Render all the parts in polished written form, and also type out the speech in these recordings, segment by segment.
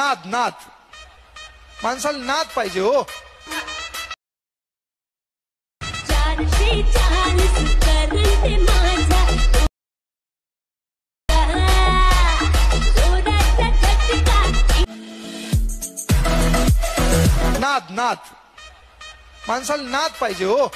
नाद नाद माणसाला नाद पाहिजे हो. नाद नाद माणसाला नाद पाहिजे हो.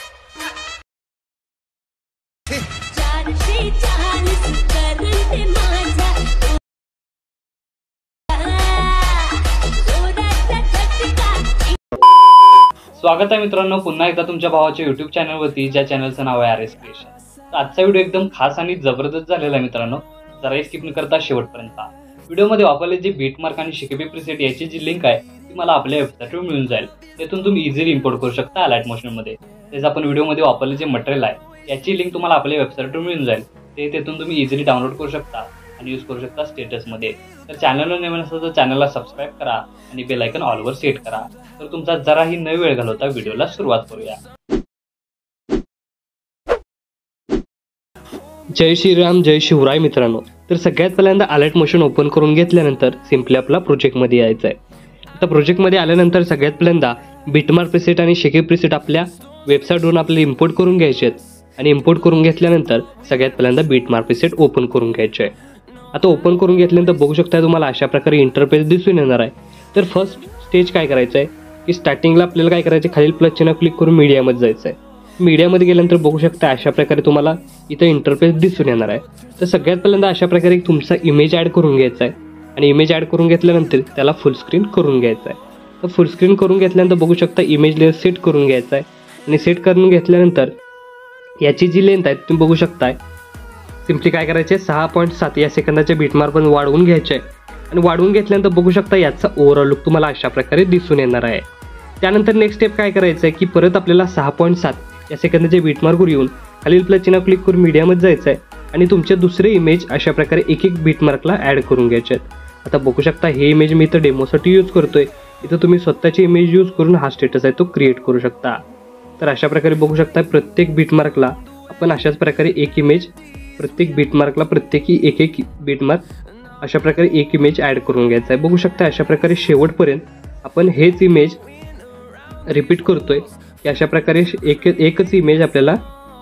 स्वागत आहे मित्रांनो पुन्हा एकदा तुमच्या भावाच्या YouTube चॅनलवरती, ज्या चॅनलचं नाव आहे RS क्रिएशन. तर आजचा व्हिडिओ एकदम खास आणि जबरदस्त झालेला आहे मित्रांनो. जरा स्किप न करता शेवटपर्यंत व्हिडिओमध्ये वापरले जे बीटमार्क आणि शिकेबी प्रीसेट याची जी लिंक आहे ती मला आपल्या वेबसाईटवर मिळून जाईल. त्यातून तुम्ही इझिली इम्पोर्ट करू शकता अलाइट मोशनमध्ये. त्याचं आपण व्हिडिओमध्ये वापरले जे मटेरियल आहे याची लिंक तुम्हाला आपल्या वेबसाईटवर मिळून जाईल. त्यातून तुम्ही इझिली डाउनलोड करू शकता आणि यूज करू शकता स्टेटसमध्ये. तर चॅनलवर नवीन असेल तर चॅनलला सबस्क्राईब करा आणि बेल आयकॉन ऑलवर सेट करा. तर तुमचा जराही न वेळ घालवता व्हिडिओला सुरुवात करूया. जय श्रीराम जय शिवराय मित्रांनो. तर सगळ्यात पहिल्यांदा अलाइट मोशन ओपन करून घेतल्यानंतर सिम्पली आपला प्रोजेक्टमध्ये यायचं आहे. आता प्रोजेक्टमध्ये आल्यानंतर सगळ्यात पहिल्यांदा बीटमार्क प्रीसेट आणि शेकेबी प्रीसेट आपल्या वेबसाईटवरून आपल्याला इम्पोर्ट करून घ्यायचे आहेत. आणि इम्पोर्ट करून घेतल्यानंतर सगळ्यात पहिल्यांदा बीटमार्क प्रीसेट ओपन करून घ्यायचे आहे. आता ओपन करून घेतल्यानंतर बघू शकता तुम्हाला अशा प्रकारे इंटरफेस दिसून येणार आहे. तर फर्स्ट स्टेज काय करायचं आहे की स्टार्टिंगला आपल्याला काय करायचं आहे, खालील प्लस चिन्ह क्लिक करून मीडियामध्ये जायचं आहे. मीडियामध्ये गेल्यानंतर बघू शकता अशा प्रकारे तुम्हाला इथं इंटरफेस दिसून येणार आहे. तर सगळ्यात पहिल्यांदा अशा प्रकारे तुमचा इमेज ॲड करून घ्यायचा आहे. आणि इमेज ॲड करून घेतल्यानंतर त्याला फुल स्क्रीन करून घ्यायचं आहे. तर फुल स्क्रीन करून घेतल्यानंतर बघू शकता इमेज लेअर सेट करून घ्यायचा आहे. आणि सेट करून घेतल्यानंतर याची जी लेंथ आहे तुम्ही बघू शकताय. सिम्पली काय करायचे 6.7 या सेकंदाच्या बीटमार्क पण वाढवून घ्यायचे आहे. आणि वाढवून घेतल्यानंतर बघू शकता याचा ओव्हरऑल लुक तुम्हाला अशा प्रकारे दिसून येणार आहे. त्यानंतर नेक्स्ट स्टेप काय करायचं आहे की परत आपल्याला 6.7 या सेकंदाच्या बीटमार्कवर येऊन खालील प्लस चिन्ह क्लिक करून मीडियामध्ये जायचं आहे. आणि तुमचे दुसरे इमेज अशा प्रकारे एक एक बीटमार्कला ॲड करून घ्यायचे आहेत. आता बघू शकता हे इमेज मी इथं डेमोसाठी यूज करतोय. इथं तुम्ही स्वतःची इमेज यूज करून हा स्टेटस आहे तो क्रिएट करू शकता. तर अशा प्रकारे बघू शकता प्रत्येक बीटमार्कला आपण अशाच प्रकारे एक इमेज, प्रत्येक बीटमार्कला प्रत्येकी एक एक बीटमार्क अशा प्रकारे एक इमेज ॲड करून घ्यायचा आहे. बघू शकता अशा प्रकारे शेवटपर्यंत आपण हेच इमेज रिपीट करतोय की अशा प्रकारे एकच इमेज आपल्याला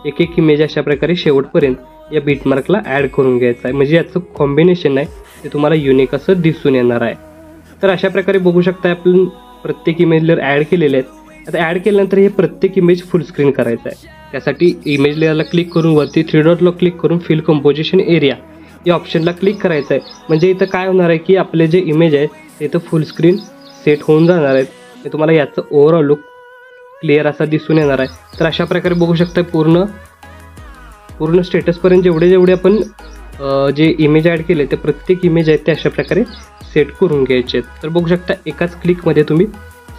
एक एक इमेज अशा प्रकारे शेवटपर्यंत या बीटमार्कला ॲड करून घ्यायचं आहे. म्हणजे याचं कॉम्बिनेशन आहे ते तुम्हाला युनिक असं दिसून येणार आहे. तर अशा प्रकारे बघू शकता आपण प्रत्येक इमेज लेअर ॲड केलेले आहेत. आता ॲड केल्यानंतर हे प्रत्येक इमेज फुल स्क्रीन करायचं आहे. त्यासाठी इमेज लेअरला क्लिक करून वरती 3 डॉटला क्लिक करून फिल कंपोजिशन एरिया या ऑप्शनला क्लिक करायचं आहे. म्हणजे इथं काय होणार आहे की आपले जे इमेज आहे ते इथं फुल स्क्रीन सेट होऊन जाणार आहेत. ते तुम्हाला याचं ओव्हरऑल लुक क्लिअर असा दिसून येणार आहे. तर अशा प्रकारे बघू शकता पूर्ण स्टेटसपर्यंत जेवढे आपण जे इमेज ॲड केले ते प्रत्येक इमेज आहेत ते अशा प्रकारे सेट करून घ्यायचे आहेत. तर बघू शकता एकाच क्लिकमध्ये तुम्ही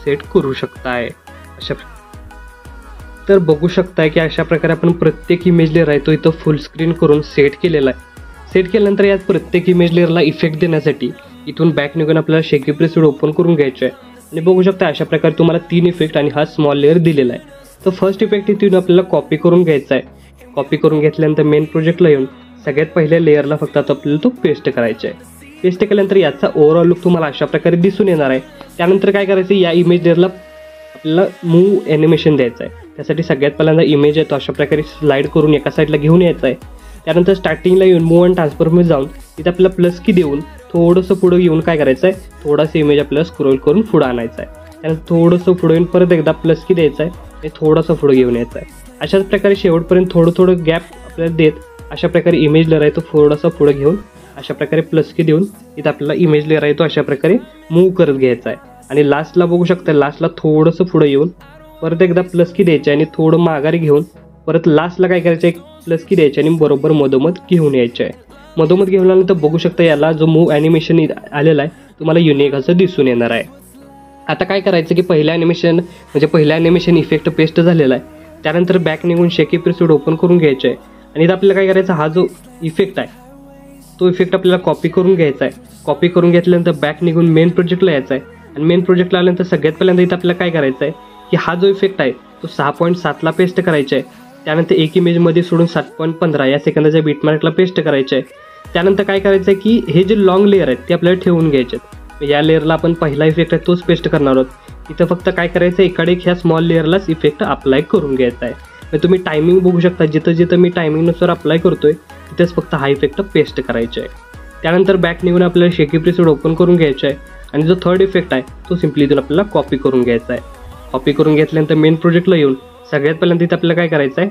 सेट करू शकताय अशा. तर बघू शकताय की अशा प्रकारे आपण प्रत्येक इमेज लेअर आहे तो इथं फुल स्क्रीन करून सेट केलेला आहे. सेट केल्यानंतर यात प्रत्येक इमेज लेअरला इफेक्ट देण्यासाठी इथून बॅक निघून आपल्याला शेकेबी प्रीसेट ओपन करून घ्यायचं आहे. आणि बघू शकता अशा प्रकारे तुम्हाला 3 इफेक्ट आणि हा स्मॉल लेअर दिलेला आहे. तर फर्स्ट इफेक्ट इथून आपल्याला कॉपी करून घ्यायचा आहे. कॉपी करून घेतल्यानंतर मेन प्रोजेक्टला येऊन सगळ्यात पहिल्या लेअरला फक्त आता आपल्याला तो पेस्ट करायचा आहे. पेस्ट केल्यानंतर याचा ओव्हरऑल लुक तुम्हाला अशा प्रकारे दिसून येणार आहे. त्यानंतर काय करायचं या इमेज लेअरला आपल्याला मूव ॲनिमेशन द्यायचं आहे. त्यासाठी सगळ्यात पहिल्यांदा इमेज आहे तो अशा प्रकारे स्लाईड करून एका साईडला घेऊन यायचं आहे. त्यानंतर स्टार्टिंगला येऊन मूव अँड ट्रान्सफॉर्ममध्ये जाऊन तिथे आपल्याला प्लस की देऊन थोडंसं पुढं येऊन काय करायचं आहे थोडासा इमेज आपल्याला स्क्रोल करून पुढं आणायचं आहे. त्यानंतर थोडंसं पुढं येऊन परत एकदा प्लस की द्यायचं आहे आणि थोडंसं पुढं घेऊन यायचं आहे. अशाच प्रकारे शेवटपर्यंत थोडं गॅप आपल्याला देत अशा प्रकारे इमेज लेअर आहे तो थोडासा पुढं घेऊन अशा प्रकारे प्लस की देऊन इथं आपल्याला इमेज लेअर आहे तो अशा प्रकारे मूव्ह करत घ्यायचा आहे. आणि लास्टला बघू शकता लास्टला थोडंसं पुढं येऊन परत एकदा प्लस की द्यायचं आहे आणि थोडं माघारी घेऊन परत लास्टला काय करायचं एक प्लस की द्यायची आणि बरोबर मधोमध घेऊन यायचं आहे. मधोमध घेऊन आल्यानंतर बघू शकता याला जो मूव्ह ॲनिमेशन आलेला आहे तुम्हाला युनिक असं दिसून येणार आहे. आता काय करायचं की पहिल्या ॲनिमेशन इफेक्ट पेस्ट झालेला आहे. त्यानंतर बॅक निघून शेकेबी प्रीसेट ओपन करून घ्यायचं आहे. आणि इथं आपल्याला काय करायचं हा जो इफेक्ट आहे तो इफेक्ट आपल्याला कॉपी करून घ्यायचा आहे. कॉपी करून घेतल्यानंतर बॅक निघून मेन प्रोजेक्टला यायचं आहे. आणि मेन प्रोजेक्टला आल्यानंतर सगळ्यात पहिल्यांदा इथं आपल्याला काय करायचं आहे की हा जो इफेक्ट आहे तो 6.7ला पेस्ट करायचा आहे. त्यानंतर एक इमेजमध्ये सोडून 7.15 या सेकंदाच्या बीटमार्कला पेस्ट करायचं आहे. त्यानंतर काय करायचं आहे की हे जे लॉंग लेअर आहेत ते आपल्याला ठेवून घ्यायचे आहेत. या लेअरला आपण पहिला इफेक्ट आहे तोच पेस्ट करणार आहोत. इथं फक्त काय करायचं, एकाडे ह्या स्मॉल लेअरलाच इफेक्ट अप्लाय करून घ्यायचा आहे. तर तुम्ही टायमिंग बघू शकता, जिथं जिथं मी टायमिंगनुसार अप्लाय करतोय तिथेच फक्त हा इफेक्ट पेस्ट करायचा आहे. त्यानंतर बॅक निघून आपल्याला शेकी प्रीसेट ओपन करून घ्यायचा आहे आणि जो थर्ड इफेक्ट आहे तो सिम्पली इथून आपल्याला कॉपी करून घ्यायचा आहे. कॉपी करून घेतल्यानंतर मेन प्रोजेक्टला येऊन सगळ्यात पहिल्यांदा इथं आपल्याला काय करायचं आहे,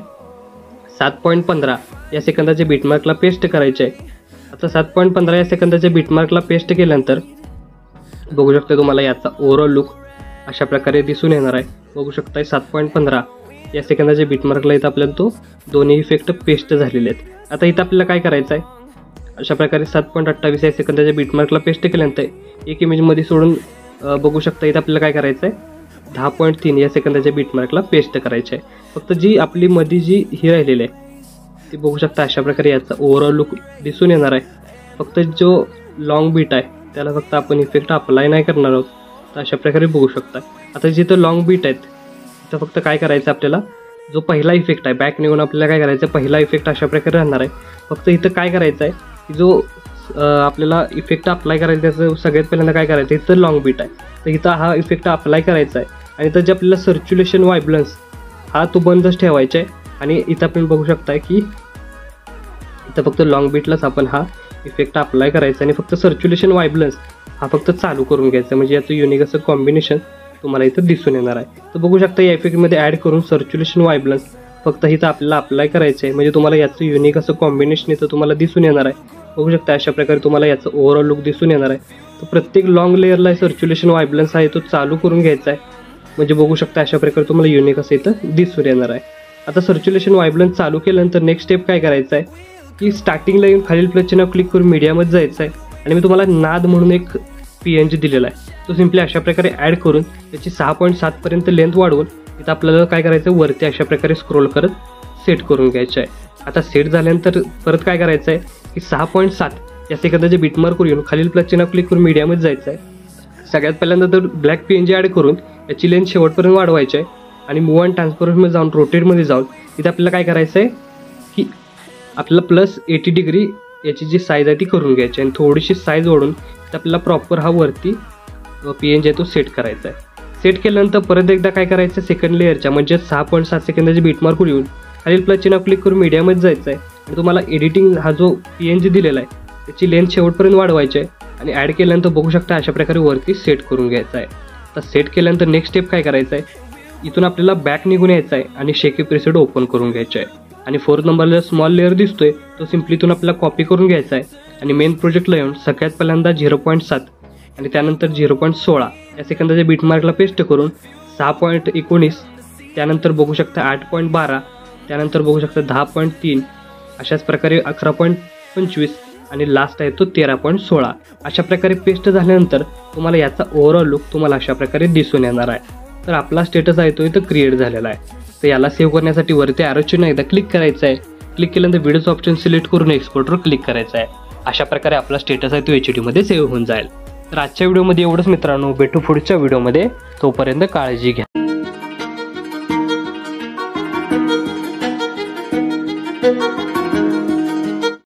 7.15 या सेकंदाच्या बीटमार्कला पेस्ट करायचे आहे. आता 7.15 या सेकंदाच्या बीटमार्कला पेस्ट केल्यानंतर बघू शकता तुम्हाला याचा ओव्हरऑल लुक अशा प्रकारे दिसून येणार आहे. बघू शकताय 7.15 या सेकंदाच्या बीटमार्कला इथं आपल्याला तो दोन्ही इफेक्ट पेस्ट झालेले आहेत. आता इथं आपल्याला काय करायचं आहे, अशा प्रकारे 7.28 या सेकंदाच्या बीटमार्कला पेस्ट केल्यानंतर एक इमेजमध्ये सोडून बघू शकता इथं आपल्याला काय करायचं आहे, 10.3 या सेकंदाच्या बीटमार्कला पेस्ट करायचं आहे. फक्त जी आपली मध्ये जी ही राहिलेली आहे ती बघू शकता अशा प्रकारे याचा ओव्हरऑल लुक दिसून येणार आहे. फक्त जो लॉंग बीट आहे त्याला फक्त आपण इफेक्ट अप्लाय नाही करणार आहोत. तर अशा प्रकारे बघू शकता. आता जिथं लॉंग बीट आहेत तिथं फक्त काय करायचं, आपल्याला जो पहिला इफेक्ट आहे बॅक निघून आपल्याला काय करायचं, पहिला इफेक्ट अशा प्रकारे राहणार आहे. फक्त इथं काय करायचं आहे की जो आपल्याला इफेक्ट अप्लाय करायचा त्याचं सगळ्यात पहिल्यांदा काय करायचं, इथं लॉंग बीट आहे तर इथं हा इफेक्ट अप्लाय करायचा आहे आणि इथं जे आपल्याला सर्क्युलेशन व्हायब्रन्स हा तो बंदच ठेवायचा आहे. आणि इथं आपण बघू शकताय की इथं फक्त लॉंग बीटलाच आपण हा इफेक्ट अप्लाय करायचा आणि फक्त सर्क्युलेशन व्हायब्रन्स हा फक्त चालू करून घ्यायचा, म्हणजे याचं युनिक असं कॉम्बिनेशन तुम्हाला इथं दिसून येणार आहे. तर बघू शकता या इफेक्टमध्ये ॲड करून सर्क्युलेशन व्हायब्रन्स फक्त इथं आपल्याला अप्लाय करायचं आहे, म्हणजे तुम्हाला याचं युनिक असं कॉम्बिनेशन इथं तुम्हाला दिसून येणार आहे. बघू शकता अशा प्रकारे तुम्हाला याचं ओव्हरऑल लुक दिसून येणार आहे. तर प्रत्येक लॉंग लेअरला सर्क्युलेशन व्हायब्रन्स आहे तो चालू करून घ्यायचा आहे, म्हणजे बघू शकता अशा प्रकारे तुम्हाला युनिक असं इथं दिसून येणार आहे. आता सर्क्युलेशन व्हायब्रन्स चालू केल्यानंतर नेक्स्ट स्टेप काय करायचं आहे की स्टार्टिंगला येऊन खालील प्लसचे नाव क्लिक करून मीडियामध्ये जायचं आहे आणि मी तुम्हाला नाद म्हणून एक PNG दिलेला आहे तो सिम्पली अशा प्रकारे ॲड करून त्याची 6.7 पर्यंत लेंथ वाढवून इथं आपल्याला काय करायचं, वरती अशा प्रकारे स्क्रोल करत सेट करून घ्यायचं आहे. आता सेट झाल्यानंतर परत काय करायचं आहे की 6.7 या सेकंदाचे बीटमार्कवर येऊन खालील प्लसचे नाव क्लिक करून मीडियामध्ये जायचं आहे. सगळ्यात पहिल्यांदा तर ब्लॅक PNG ॲड करून याची लेंथ शेवटपर्यंत वाढवायची आहे आणि मूव अँड ट्रान्सफॉर्ममध्ये जाऊन रोटेटमध्ये जाऊन इथं आपल्याला काय करायचं आहे की आपल्याला +80 डिग्री याची जी साईज आहे ती करून घ्यायची आणि थोडीशी साईज वाढून तर आपल्याला प्रॉपर हा वरती PNG आहे तो सेट करायचा आहे. सेट केल्यानंतर परत एकदा काय करायचं, सेकंड लेअरच्या म्हणजे 6.7 सेकंदाची बीटमार्कवर येऊन खालील प्लस चिन्ह क्लिक करून मीडियामध्ये जायचं आहे आणि तुम्हाला एडिटिंग हा जो PNG दिलेला आहे त्याची लेंथ शेवटपर्यंत वाढवायची आहे आणि ॲड केल्यानंतर बघू शकता अशा प्रकारे वरती सेट करून घ्यायचा आहे. तर सेट केल्यानंतर नेक्स्ट स्टेप काय करायचं आहे, इथून आपल्याला बॅक निघून यायचं आहे आणि शेकी प्रीसेट ओपन करून घ्यायचं आहे आणि 4th नंबरला स्मॉल लेअर दिसतोय तो सिम्पली इथून आपल्याला कॉपी करून घ्यायचा आहे आणि मेन प्रोजेक्टला येऊन सगळ्यात पहिल्यांदा 0.7 आणि त्यानंतर 0.16 या सेकंदाच्या बीटमार्कला पेस्ट करून 6.19 त्यानंतर बघू शकता 8.12 त्यानंतर बघू शकता 10.3 अशाच प्रकारे 11.25 आणि लास्ट आहे तो 13.16 अशा प्रकारे पेस्ट झाल्यानंतर तुम्हाला याचा ओव्हरऑल लुक तुम्हाला अशा प्रकारे दिसून येणार आहे. तर आपला स्टेटस आहे तो इथं क्रिएट झालेला आहे. तर याला सेव्ह करण्यासाठी वरती ॲरो चिन्ह एकदा क्लिक करायचं आहे. क्लिक केल्यानंतर व्हिडिओचं ऑप्शन सिलेक्ट करून एक्सपोर्टवर क्लिक करायचं आहे. अशा प्रकारे आपला स्टेटस आहे तो HD मध्ये सेव्ह होऊन जाईल. तर आजच्या व्हिडिओमध्ये एवढंच मित्रांनो, भेटू पुढच्या व्हिडिओमध्ये. तोपर्यंत काळजी घ्या.